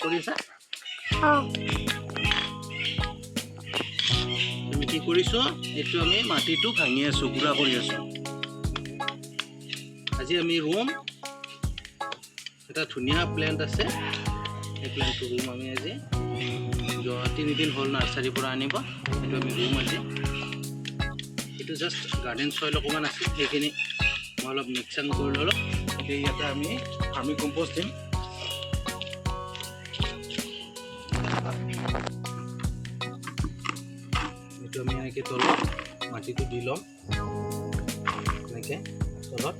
কৰিছা অঁ তুমি কি কৰিছো এইটো আমি মাটিটো ভাঙি আছো গুড়া কৰি আছো আজি আমি ৰুম এটা ধুনীয়া প্লেন্ট আছে এই প্লেন্টটো ৰুম আমি আজি 3 দিন হ'ল নাৰ্সাৰীৰ পৰা আনিব এইটো আমি ৰুম আজি এইটো জাষ্ট গাৰ্ডেন সয়েল অকণমান আছে সেইখিনি মই অলপ মিক্সিং কৰি ল'লোঁ এতিয়া ইয়াতে আমি ভাৰ্মি কম্পোষ্ট দিম এইটো আমি এনেকৈ তলত মাটিটো দি ল'ম এনেকৈ তলত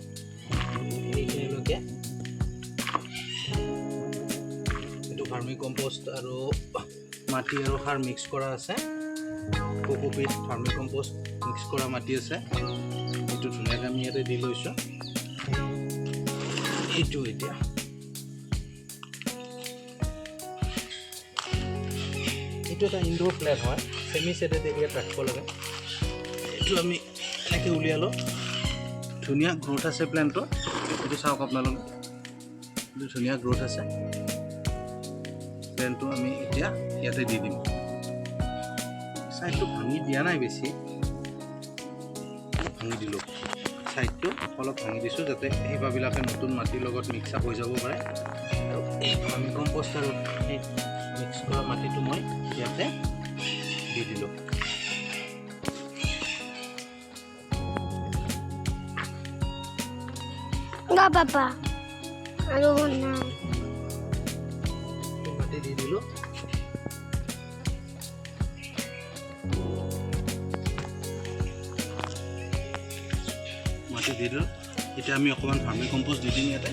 এইখিনিলৈকে এইটো ভাৰ্মি কম্পোষ্ট আৰু মাটি আৰু সাৰ মিক্স কৰা আছে কোকোপিট ভাৰ্মি কম্পোষ্ট মিক্স কৰা মাটি আছে এইটো ধুনীয়াকৈ আমি ইয়াতে দি লৈছোঁ এইটো এতিয়া এইটো এটা ইনডোৰ প্লেট হয় সেমি ছেটেড এৰিয়াত ৰাখিব লাগে এইটো আমি এনেকৈ উলিয়ালোঁ ধুনীয়া গ্ৰোথ আছে প্লেণ্টৰ এইটো চাওক আপোনালোকে এইটো ধুনীয়া গ্ৰোথ আছে প্লেণ্টটো আমি এতিয়া ইয়াতে দি দিম ছাইডটো ভাঙি দিয়া নাই বেছি ভাঙি দিলোঁ ছাইডটো অলপ ভাঙি দিছোঁ যাতে শিপাবিলাকে নতুন মাটিৰ লগত মিক্স আপ হৈ যাব পাৰে আৰু এই ভাৰ্মি কম্পোষ্ট আৰু এই মিক্স কৰা মাটিটো মই ইয়াতে দি দিলোঁ গা পাপা আৰু নাই মাটি দি দিলোঁ মাটি দি দিলোঁ এতিয়া আমি অকণমান ভাৰ্মি কম্পোষ্ট দি দিম ইয়াতে